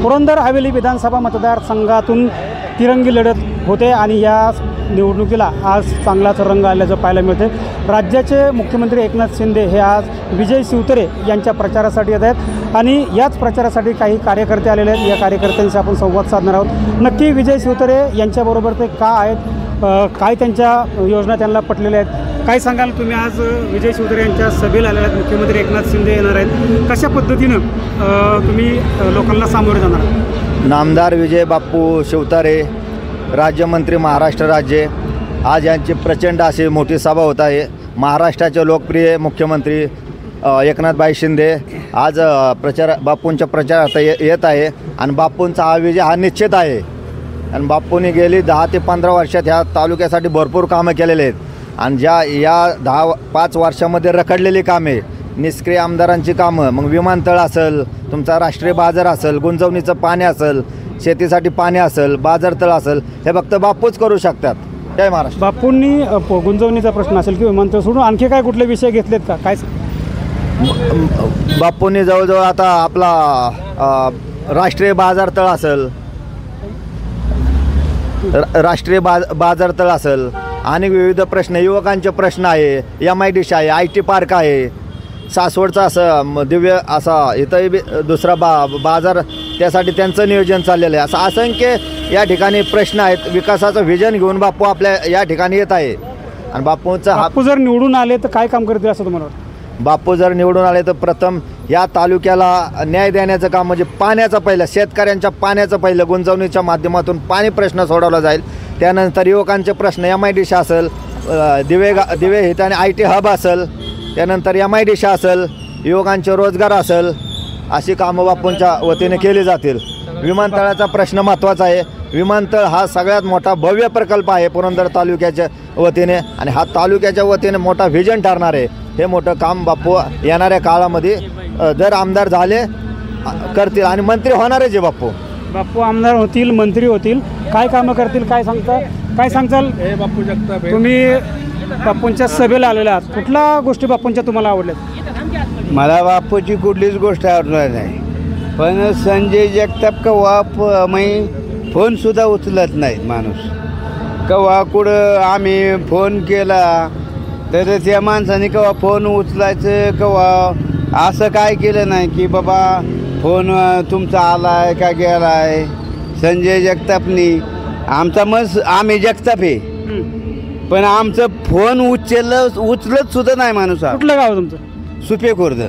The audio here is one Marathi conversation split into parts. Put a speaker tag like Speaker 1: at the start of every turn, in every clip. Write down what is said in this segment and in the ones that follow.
Speaker 1: पुरंदर हवेली विधानसभा मतदारसंघातून तिरंगी लढत होते आणि या निवडणुकीला आज चांगलाच रंग आल्याचं पाहायला मिळते। राज्याचे मुख्यमंत्री एकनाथ शिंदे हे आज विजय शिवतरे यांच्या प्रचारासाठी येत आहेत आणि याच प्रचारासाठी काही कार्यकर्ते आलेले आहेत। या कार्यकर्त्यांशी आपण संवाद साधणार आहोत। नक्की विजय शिवतरे यांच्याबरोबर ते का आहेत, काय त्यांच्या योजना त्यांना पटलेल्या आहेत, काय सांगाल तुम्ही? आज विजय शिवतरे यांच्या सभेला आलेल्या आहेत, मुख्यमंत्री एकनाथ शिंदे येणार आहेत, कशा पद्धतीनं तुम्ही लोकांना सामोरे जाणार?
Speaker 2: नामदार विजय बाप्पू शिवतारे, राज्यमंत्री महाराष्ट्र राज्य, आज यांची प्रचंड अशी मोठी सभा होत आहे। महाराष्ट्राचे लोकप्रिय मुख्यमंत्री एकनाथभाई शिंदे आज बाप्पूंच्या प्रचारार्थ येत आहे आणि बाप्पूंचा हा विजय हा निश्चित आहे। आणि बाप्पूंनी गेली 10 ते 15 वर्षात ह्या तालुक्यासाठी भरपूर कामं केलेले आहेत आणि या 5 वर्षामध्ये रखडलेली कामे, निष्क्रिय आमदारांची कामं, मग विमानतळ असेल, तुमचा राष्ट्रीय बाजार असेल, गुंजवणीचं पाणी असेल, शेतीसाठी पाणी असेल, बाजारतळ असेल, हे फक्त बापूच करू शकतात। जय महाराष्ट्र।
Speaker 1: बापूंनी गुंजवणीचा प्रश्न असेल किंवा विमानतळ सोडून आणखी काय कुठले विषय घेतलेत का? काय
Speaker 2: बापूंनी जवळजवळ आता आपला राष्ट्रीय बाजारतळ असेल, राष्ट्रीय बाजारतळ असेल आणि विविध प्रश्न, युवकांचे प्रश्न आहे, MIDC आहे, IT पार्क आहे, सासवडचा असं दिव्य असा इथंही दुसरा बाजार, त्यासाठी त्यांचं नियोजन चाललेलं आहे। असं असंख्य या ठिकाणी प्रश्न आहेत। विकासाचं व्हिजन घेऊन बापू आपल्या या ठिकाणी येत आहे आणि बापू
Speaker 1: जर निवडून आले तर काय काम करतील असं तुम्हाला वाटतं?
Speaker 2: बापू जर निवडून आले तर प्रथम या तालुक्याला न्याय देण्याचं काम, म्हणजे पाण्याचं पहिलं, शेतकऱ्यांच्या पाण्याचं पहिलं, गुंजवणीच्या माध्यमातून पाणी प्रश्न सोडवला जाईल। त्यानंतर युवकांचे प्रश्न, MIDC असेल, दिवे हिताने IT हब असेल, त्यानंतर MIDC असेल, युवकांचे रोजगार असेल, अशी कामं बापूंच्या वतीने केली जातील। विमानतळाचा प्रश्न महत्त्वाचा आहे। विमानतळ हा सगळ्यात मोठा भव्य प्रकल्प आहे पुरंदर तालुक्याच्या वतीने आणि हा तालुक्याच्या वतीने मोठा व्हिजन ठरणार आहे। हे मोठं काम बापू येणाऱ्या काळामध्ये जर आमदार झाले करतील आणि मंत्री होणारच आहे। बापू
Speaker 1: आमदार होतील, मंत्री होतील, काय कामं करतील, काय सांगताल?
Speaker 3: हे बापू जगताप,
Speaker 1: तुम्ही बापूंच्या सभेला आलेला आहात, कुठल्या गोष्टी बापूंच्या तुम्हाला आवडल्यात?
Speaker 4: मला बापूची कुठलीच गोष्ट आवडणार नाही, पण संजय जगताप कवा फोनसुद्धा उचलत नाहीत माणूस। कवा कुठं आम्ही फोन केला तर त्या माणसाने कवा फोन उचलायचं, कवा असं काय केलं नाही की बाबा फोन तुमचा आलाय का गेलाय। संजय जगतापनी आमचा आम्ही जगताप आहे, पण आमचं फोन उचलत सुद्धा नाही माणूस।
Speaker 1: कुठलं गाव तुमचं?
Speaker 4: सुपे खुर्द,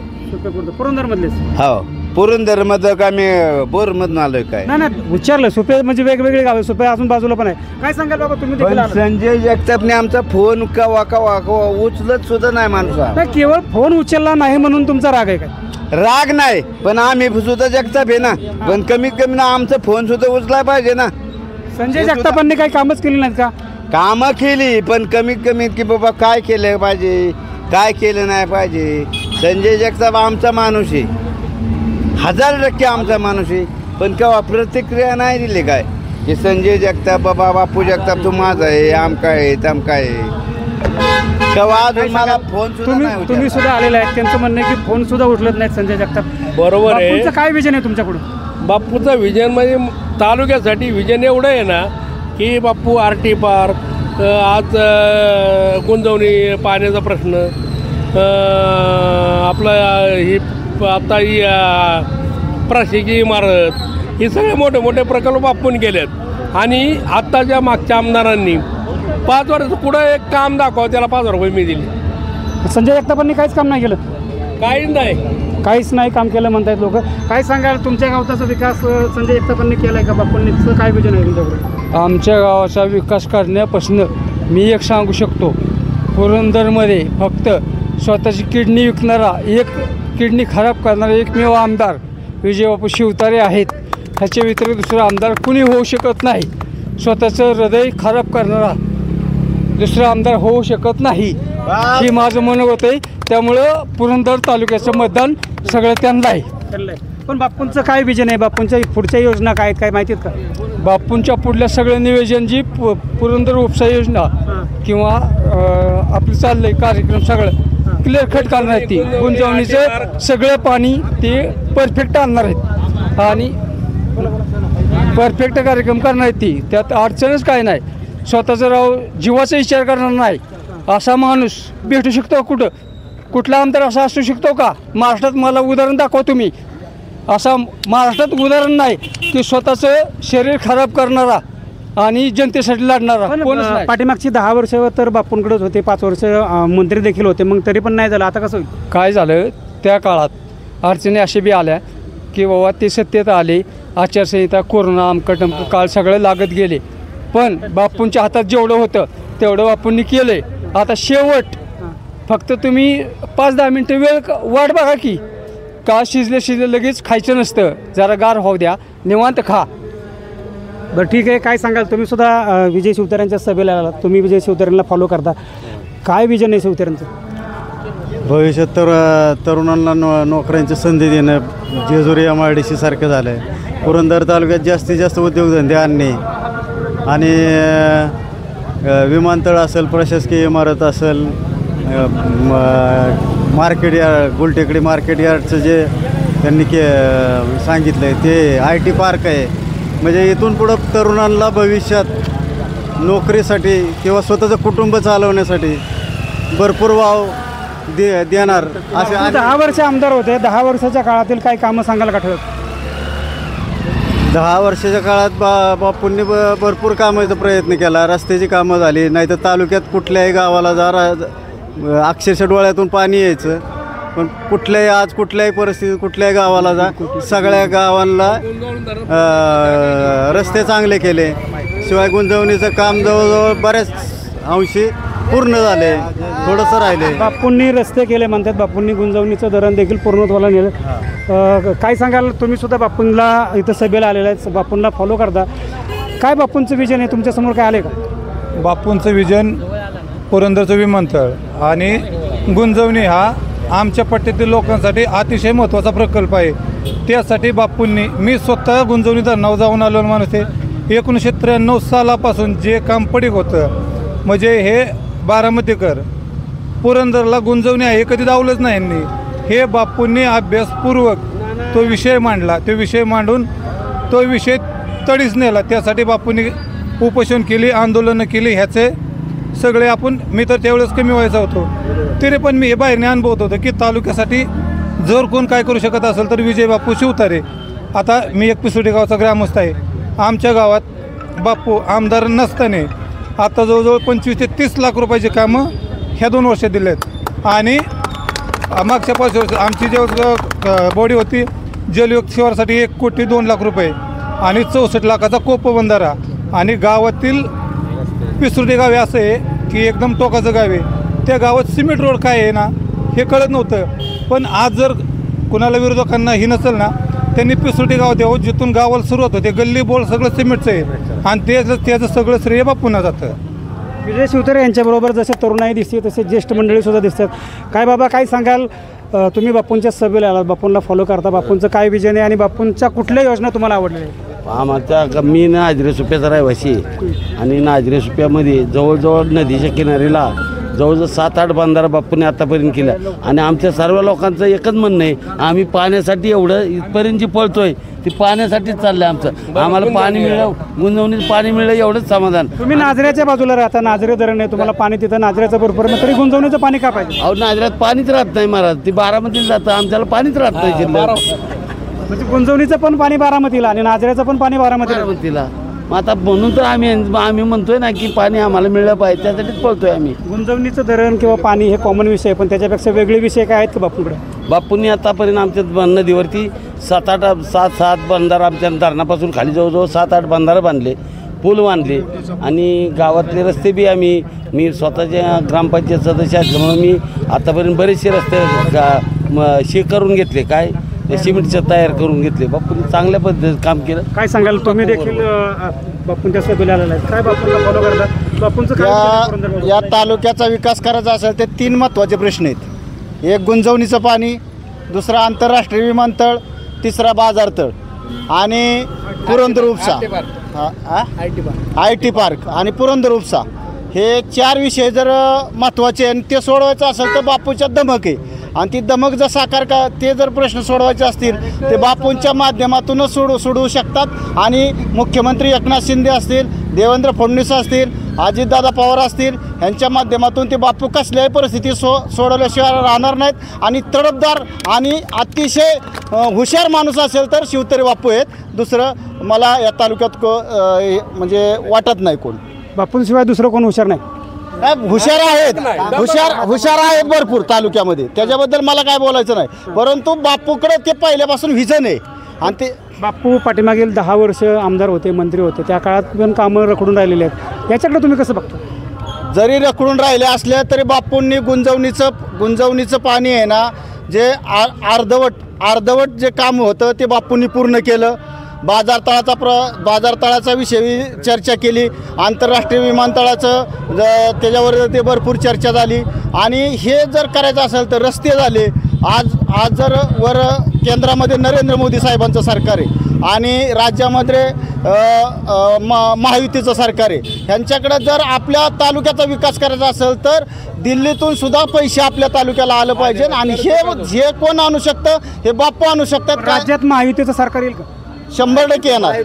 Speaker 1: पुरंदर मधलेच?
Speaker 4: हो, पुरंदर मध्ये का मी बोरमधून आलोय काय?
Speaker 1: नाही, विचारलं। सुपे म्हणजे वेगवेगळे गाव, सुपे असून बाजूला पण आहे, काय सांगाल बाबा तुम्ही?
Speaker 4: संजय जगतापने आमचा फोन कवा कवा कवा उचलत सुद्धा नाही माणूस।
Speaker 1: नाही, केवळ फोन उचलला नाही म्हणून तुमचा राग आहे काय?
Speaker 4: राग नाही, पण आम्ही सुद्धा जगताप आहे ना, पण कमीत कमी ना आमचा फोन सुद्धा उचलाय पाहिजे ना।
Speaker 1: संजय जगतापांनी काही कामच केली नाहीत का?
Speaker 4: कामं केली, पण कमीत कमीत की बाबा काय केलं पाहिजे, काय केलं नाही पाहिजे। संजय जगताप आमचा माणूस आहे, 1000% आमचा माणूस आहे, पण केव्हा प्रतिक्रिया नाही दिली काय की संजय जगताप बाबा बापू जगताप तू माझा आहे, आमका आहे तमका आहे। केव्हा मला फोन
Speaker 1: तुम्ही सुद्धा आलेला आहे, त्यांचं म्हणणं आहे की फोन सुद्धा उचलत नाहीत संजय जगताप।
Speaker 3: बरोबर आहे।
Speaker 1: बापूंचं काय विजन आहे तुमच्याकडून?
Speaker 3: बापूचं विजन म्हणजे तालुक्यासाठी विजन एवढं आहे ना की बापू RT पार्क, आज गुंजवणी, पाण्याचा प्रश्न, आपलं ही आता ही प्रशासकीय इमारत, हे सगळे मोठे मोठे प्रकल्प बापून केलेत। आणि आत्ताच्या मागच्या आमदारांनी 5 वर्ष कुठं एक काम दाखवा त्याला 5,000 रुपये मी दिले।
Speaker 1: संजय जगतापांनी काहीच काम नाही केलं?
Speaker 3: काहीच नाही
Speaker 1: काम केलं म्हणतायत लोक। काय सांगाल, तुमच्या गावचा विकास संजय जगतापांनी केलाय का? बापूंनी काय विजन आहे तुमच्याकडे?
Speaker 5: आमच्या गावाचा विकास करण्यापासून मी एक सांगू शकतो, पुरंदरमध्ये फक्त स्वतःची किडनी विकणारा, एक किडनी खराब करणारा एकमेव आमदार विजय बापू शिवतारे आहेत। ह्याच्या व्यतिरिक्त दुसरा आमदार कुणी होऊ शकत नाही। स्वतःचं हृदय खराब करणारा दुसरा आमदार होऊ शकत नाही, हे माझं मनोगत आहे। त्यामुळं पुरंदर तालुक्याचं मतदान सगळं त्यांना आहे।
Speaker 1: पण बापूंचं काय विजन आहे? बापूंच्या पुढच्या योजना काय आहेत, काय माहिती आहेत का?
Speaker 5: बापूंच्या पुढल्या सगळं नियोजन जी पुरंदर उपसा योजना किंवा आपलं चाललंय कार्यक्रम सगळं क्लिअर कट करणार आहेत। ती गुंजवणीचं सगळं पाणी ते परफेक्ट आणणार आहेत आणि परफेक्ट कार्यक्रम करणार ती, त्यात अडचणच काय नाही. स्वतःचा राव जीवाचा विचार करणार नाही असा माणूस भेटू शकतो कुठं? कुठला आमदार असा असू शकतो का महाराष्ट्रात? मला उदाहरण दाखवा तुम्ही. असा महाराष्ट्रात उदाहरण नाही की स्वतःचं शरीर खराब करणारा आणि जनतेसाठी लढणारा कोणच नाही.
Speaker 1: पाठीमागची 10 वर्ष तर बापूंकडेच होते, 5 वर्ष मंत्री देखील होते, मग तरी पण नाही झालं. आता कसं होईल?
Speaker 5: काय झालं त्या काळात अडचणी अशी बी आल्या की बाबा ते सत्तेत आले, आचारसंहिता, कोरोना, अमकटमक काळ सगळे लागत गेले. पण बापूंच्या हातात जेवढं होतं तेवढं बापूंनी केलं. आता शेवट फक्त तुम्ही 5-10 मिनटं वेळ वाट बघा की का शिजले लगेच खायचं नसतं, जरा गार होऊ द्या, निवांत खा.
Speaker 1: बरं ठीक आहे, काय सांगाल? तुम्ही सुद्धा विजय शिवतारेंच्या सभेला आलात, तुम्ही विजय शिवतारेंना फॉलो करता, काय विजन आहे शिवतारेंचं?
Speaker 6: भविष्यात तरुणांना नोकऱ्यांची संधी देणं, जेजुरी MIDC सारखं झालं आहे. पुरंदर तालुक्यात जास्तीत जास्त उद्योगधंदे आणणे आणि विमानतळ असेल, प्रशासकीय इमारत असेल, मार्केट यार्ड, गुलटेकडी मार्केट यार्डचं जे त्यांनी सांगितलं आहे ते IT पार्क आहे. म्हणजे इथून पुढं तरुणांना भविष्यात नोकरीसाठी किंवा स्वतःचं कुटुंब चालवण्यासाठी भरपूर वाव देणार असे.
Speaker 1: 10 वर्ष आमदार होते, 10 वर्षाच्या काळातील काही कामं सांगाल का ठरत?
Speaker 6: 10 वर्षाच्या काळात बापूंनी भरपूर कामाचा प्रयत्न केला. रस्त्याची कामं झाली, नाही तर तालुक्यात कुठल्याही गावाला अक्षरशः डोळ्यातून पाणी यायचं. पण कुठल्याही परिस्थितीत कुठल्याही गावाला सगळ्या गावांना रस्ते चांगले केले. शिवाय गुंजवणीचं काम जवळजवळ बऱ्याच अंशी पूर्ण झाले, थोडंसं राहिले.
Speaker 1: बापूंनी रस्ते केले म्हणतात, बापूंनी गुंजवणीचं धरण देखील पूर्णत्वाला नेलं. काय सांगाल? तुम्ही सुद्धा बापूंना इथं सभेला आलेला आहे, बापूंना फॉलो करता, काय बापूंचं विजन आहे तुमच्यासमोर? काय आले का?
Speaker 7: बापूंचं विजन पुरंदरचं विमानतळ आणि गुंजवणी हा आमच्या पट्ट्यातील लोकांसाठी अतिशय महत्त्वाचा प्रकल्प आहे. त्यासाठी बापूंनी, मी स्वतः गुंजवणी धरणावर जाऊन आलो माणूस आहे. 1993 सालापासून जे काम पडीक होतं, म्हणजे हे बारामतीकर पुरंदरला गुंजवणी आहे हे कधी दावलंच नाही यांनी. हे बापूंनी अभ्यासपूर्वक तो विषय मांडला, तो विषय मांडून तो विषय तडीस नेला. त्यासाठी बापूंनी उपोषण केली, आंदोलनं केली. ह्याचे सगळे मी तर त्यावेळेस कमी व्हायचा होतो, तरी पण मी हे बाहेरने अनुभवत होतो की तालुक्यासाठी जर कोण काय करू शकत असेल तर विजय बापू शिवतारे. आता मी एक पिसोडी गावचा ग्रामस्थ आहे. आमच्या गावात बापू आमदार नसताना आता जवळजवळ 25 ते 30 लाख रुपयाची कामं ह्या 2 वर्षात दिले आहेत. आणि मागच्या 5 वर्ष आमची जेव्हा बॉडी होती जलयुक्त शिवारसाठी 1 कोटी 2 लाख रुपये आणि 64 लाखाचा कोप बंधारा. आणि गावातील पिसुर्डी गाव असं आहे की एकदम टोकाचं गाव आहे. त्या गावात सिमेंट रोड काय आहे ना हे कळत नव्हतं. पण आज जर कुणाला विरोधकांना ही नसेल ना, त्यांनी पिसुर्डी गावात यावं जिथून गावाला सुरुवात होते. गल्ली बोल सगळं सिमेंटचं आहे आणि त्याचं सगळं श्रेय बापूंना जातं.
Speaker 1: विजय शिवतारे यांच्याबरोबर जसे तरुणाई दिसते तसे ज्येष्ठ मंडळीसुद्धा दिसतात. काय बाबा, काय सांगाल? तुम्ही बापूंच्या सभेला आलात, बापूंना फॉलो करता, बापूंचं काय विजन आहे आणि बापूंच्या कुठल्या योजना तुम्हाला आवडल्या?
Speaker 8: आमच्या मी नाजरे सुप्याचा रहिवासी आणि नाजरे सुप्यामध्ये जवळजवळ नदीच्या किनारीला जवळजवळ 7-8 बंधारा बापूने आतापर्यंत केल्या. आणि आमच्या सर्व लोकांचं एकच म्हणणं आहे, आम्ही पाण्यासाठी एवढं इथपर्यंत जी पळतोय ती पाण्यासाठीच चाललं आहे आमचं. आम्हाला पाणी मिळलं, गुंजवणीत पाणी मिळलं एवढंच समाधान.
Speaker 1: तुम्ही नाजऱ्याच्या बाजूला राहता, नाजरे धरण आहे, तुम्हाला पाणी तिथं नाजऱ्याचं भरपूर, तरी गुंजवणीचं पाणी का पाहिजे?
Speaker 8: अहो नाजऱ्यात पाणीच राहत नाही महाराज, ती बारामतीला जातं, आमच्याला पाणीच राहत नाही जिल्ह्यात.
Speaker 1: म्हणजे गुंजवणीचं पण पाणी बारामतीला आणि नाजऱ्याचं पण पाणी बारामतीला.
Speaker 8: मग आता म्हणून तर आम्ही म्हणतोय ना की पाणी आम्हाला मिळलं पाहिजे, त्यासाठीच पळतोय आम्ही.
Speaker 1: गुंजवणीचं धरण किंवा पाणी हे कॉमन विषय आहे, पण त्याच्यापेक्षा वेगळे विषय काय आहेत का बापूंकडे?
Speaker 8: बापूंनी आतापर्यंत आमच्या नदीवरती 7-8 बंधारा आमच्या धरणापासून खाली जवळजवळ 7-8 बंधारा बांधले, पूल बांधले. आणि गावातले रस्ते बी मी स्वतःच्या ग्रामपंचायत सदस्य असल्यामुळे मी आतापर्यंत बरेचसे रस्ते करून घेतले, काय सिमेंटचं तयार करून घेतले. बापूंनी चांगल्या पद्धतीने काम केलं.
Speaker 1: काय सांगाल? तुम्ही देखील बापूंच्या सभेला आलेला आहे, काय बापूंना फॉलो करतात? बापूंचं काय?
Speaker 9: या तालुक्याचा विकास करायचा असेल तर 3 महत्त्वाचे प्रश्न आहेत. एक गुंजवणीचं पाणी, दुसरा आंतरराष्ट्रीय विमानतळ, तिसरा बाजारतळ आणि पुरंदर उपसा, IT पार्क आणि पुरंदर उपसा. हे 4 विषय जर महत्त्वाचे आणि ते सोडवायचं असेल तर बापूच्या दमक आहे. आणि ती दमक जर साकार का ते जर प्रश्न सोडवायचे असतील ते बापूंच्या माध्यमातूनच सोडवू शकतात. आणि मुख्यमंत्री एकनाथ शिंदे असतील, देवेंद्र फडणवीस असतील, अजितदादा पवार असतील, यांच्या माध्यमातून ते बापू कसल्याही परिस्थिती सोडवल्याशिवाय राहणार नाहीत. आणि तडफदार आणि अतिशय हुशार माणूस असेल तर शिवतरे बापू आहेत. दुसरं मला या तालुक्यात म्हणजे वाटत नाही कोण.
Speaker 1: बापूंशिवाय दुसरं कोण हुशार नाही?
Speaker 9: हुशार आहेत भरपूर तालुक्यामध्ये, त्याच्याबद्दल मला काय बोलायचं नाही. परंतु बापूकडे ते पहिल्यापासून व्हिजन आहे. आणि ते
Speaker 1: बापू पाठीमागील 10 वर्ष आमदार होते, मंत्री होते, त्या काळात पण कामं रखडून राहिलेली आहेत. याच्याकडे तुम्ही कसं बघता?
Speaker 9: जरी रखडून राहिले असले तरी बापूंनी गुंजवणीचं पाणी आहे ना, जे अर्धवट जे काम होतं ते बापूंनी पूर्ण केलं. बाजारतळाचा विषयी चर्चा केली, आंतरराष्ट्रीय विमानतळाचं त्याच्यावर ते भरपूर चर्चा झाली. आणि हे जर करायचं असेल तर रस्ते झाले. आज जर केंद्रामध्ये नरेंद्र मोदी साहेबांचं सरकार आहे आणि राज्यामध्ये महायुतीचं सरकार आहे. ह्यांच्याकडे जर आपल्या तालुक्याचा विकास करायचा असेल तर दिल्लीतून सुद्धा पैसे आपल्या तालुक्याला आलं पाहिजे. आणि हे कोण आणू शकतं? हे बापू आणू शकतात.
Speaker 1: राज्यात महायुतीचं सरकार येईल का?
Speaker 9: 100% येणार.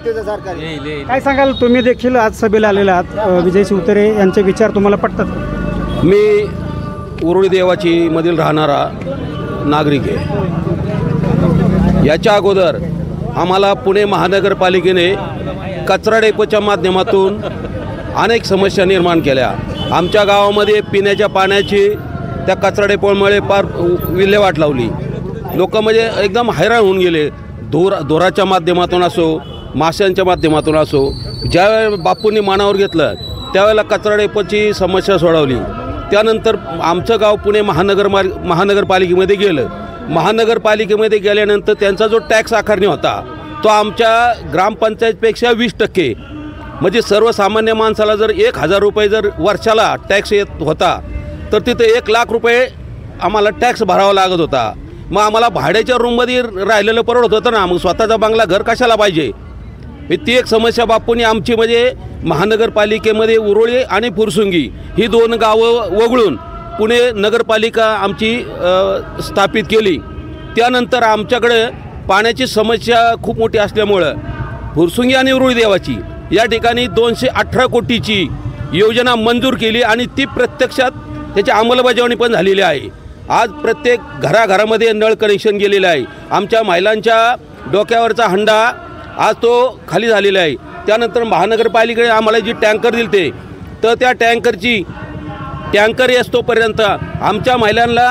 Speaker 1: काय सांगाल? तुम्ही देखील आज सभेला आलेला आहात. विजय शिवतरे यांचे विचार तुम्हाला पटतात का?
Speaker 10: मी उरुळी देवाची मधील राहणारा नागरिक आहे. याच्या अगोदर आम्हाला पुणे महानगरपालिकेने कचरा डेपोच्या माध्यमातून अनेक समस्या निर्माण केल्या. आमच्या गावामध्ये पिण्याच्या पाण्याची त्या कचरा डेपोमुळे फार विल्हेवाट लावली. लोक म्हणजे एकदम हैराण होऊन गेले. धुराच्या माध्यमातून असो, माशांच्या माध्यमातून असो, ज्यावेळेला बापूंनी मनावर घेतलं त्यावेळेला कचरा डेपोची समस्या सोडवली. त्यानंतर आमचं गाव पुणे महानगरपालिकेमध्ये गेलं. महानगरपालिकेमध्ये गेल्यानंतर त्यांचा जो टॅक्स आकारणी होता तो आमच्या ग्रामपंचायतपेक्षा 20%, म्हणजे सर्वसामान्य माणसाला जर 1,000 रुपये जर वर्षाला टॅक्स येत होता तर तिथे 1,00,000 रुपये आम्हाला टॅक्स भरावा लागत होता. मग आम्हाला भाड्याच्या रूममध्ये राहिलेलं परवडत होतं ना, मग स्वतःचा बंगला घर कशाला पाहिजे? ती एक समस्या बापूंनी आमची म्हणजे महानगरपालिकेमध्ये उरुळी आणि फुरसुंगी ही 2 गावं वगळून पुणे नगरपालिका आमची स्थापित केली. त्यानंतर आमच्याकडे पाण्याची समस्या खूप मोठी असल्यामुळं फुरसुंगी आणि उरुळी देवाची या ठिकाणी 218 कोटीची योजना मंजूर केली आणि ती प्रत्यक्षात त्याची अंमलबजावणी पण झालेली आहे. आज प्रत्येक घराघरामध्ये नळ कनेक्शन गेलेलं आहे. आमच्या महिलांच्या डोक्यावरचा हंडा आज तो खाली झालेला आहे. त्यानंतर महानगरपालिकेने आम्हाला जी टँकर दिलते तर त्या टँकर येतोपर्यंत आमच्या महिलांना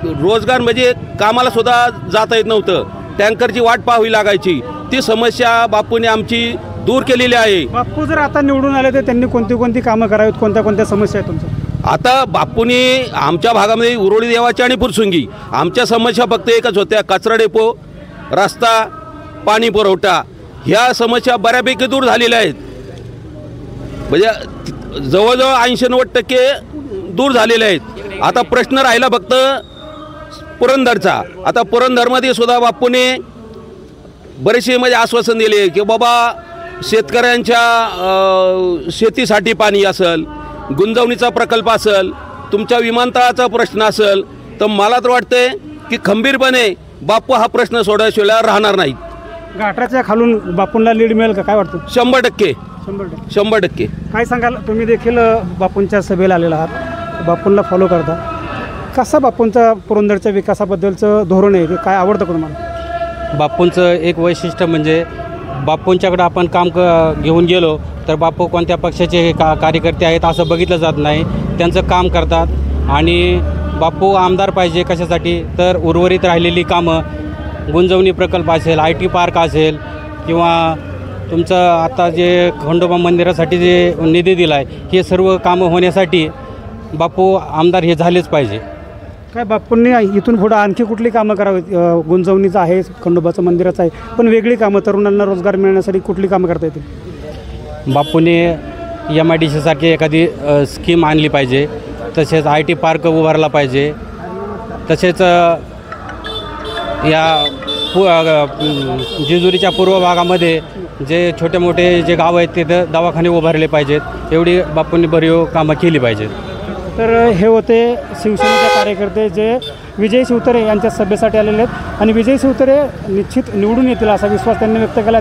Speaker 10: रोजगार म्हणजे कामाला सुद्धा जाता येत नव्हतं. टँकरची वाट पाहावी लागायची. ती समस्या बापूने आमची दूर केलेली आहे.
Speaker 1: बापू जर आता निवडून आले तर त्यांनी कोणती कामं करावीत? कोणत्या समस्या आहेत तुमच्या?
Speaker 10: आता बापूंनी आमच्या भागामध्ये उरुळी देवाची आणि फुरसुंगी आमच्या समस्या फक्त एकच होत्या: कचरा डेपो, रस्ता, पाणी पुरवठा. ह्या समस्या बऱ्यापैकी दूर झालेल्या आहेत. म्हणजे जवळजवळ 80-90% दूर झालेल्या आहेत. आता प्रश्न राहिला फक्त पुरंदरचा. आता पुरंदरमध्ये सुद्धा बापूने बरेचसे म्हणजे आश्वासन दिले की बाबा शेतकऱ्यांच्या शेतीसाठी पाणी असेल, गुंजवणीचा प्रकल्प असेल, तुमच्या विमानतळाचा प्रश्न असेल, तर मला तर वाटतंय की खंबीरपणे बापू हा प्रश्न सोडवल्याशिवाय राहणार नाहीत.
Speaker 1: घाटाच्या खालून बापूंना लीड मिळेल का? काय वाटतं?
Speaker 10: 100%.
Speaker 1: 100%. काय सांगाल? तुम्ही देखील बापूंच्या सभेला आलेला आहात, बापूंना फॉलो करता. कसा बापूंचा पुरंदरच्या विकासाबद्दलचं धोरण आहे? काय आवडतं का तुम्हाला?
Speaker 11: बापूंचं एक वैशिष्ट्य म्हणजे बापूंच्याकडे आपण काम घेऊन गेलो तर बापू कोणत्या पक्षाचे कार्यकर्ते आहेत असं बघितलं जात नाही. त्यांचं काम करतात. आणि बापू आमदार पाहिजे कशासाठी? तर उर्वरित राहिलेली कामं, गुंजवणी प्रकल्प असेल, IT पार्क असेल, किंवा तुमचं आता जे खंडोबा मंदिरासाठी जे निधी दिला आहे, हे सर्व कामं होण्यासाठी बापू आमदार हे झालेच पाहिजे.
Speaker 1: काय बापूंनी इथून पुढं आणखी कुठली कामं करावीत? गुंजवणीचं आहे, खंडोबाचं मंदिराचं आहे, पण वेगळी कामं, तरुणांना रोजगार मिळण्यासाठी कुठली कामं करता येतील?
Speaker 11: बापूने MIDC सारखी एखादी स्कीम आणली पाहिजे. तसेच IT पार्क उभारला पाहिजे. तसेच या जेजुरीच्या पूर्व भागामध्ये जे छोटे मोठे जे गाव आहेत तिथं दवाखाने उभारले पाहिजेत. एवढी बापूंनी बरीच कामं केली पाहिजेत.
Speaker 1: तर हे होते शिवसेनेचे कार्यकर्ते जे विजय शिवतारे यांच्या सभेसाठी आलेले आहेत आणि विजय शिवतारे निश्चित निवडून येतील असा विश्वास त्यांनी व्यक्त केला.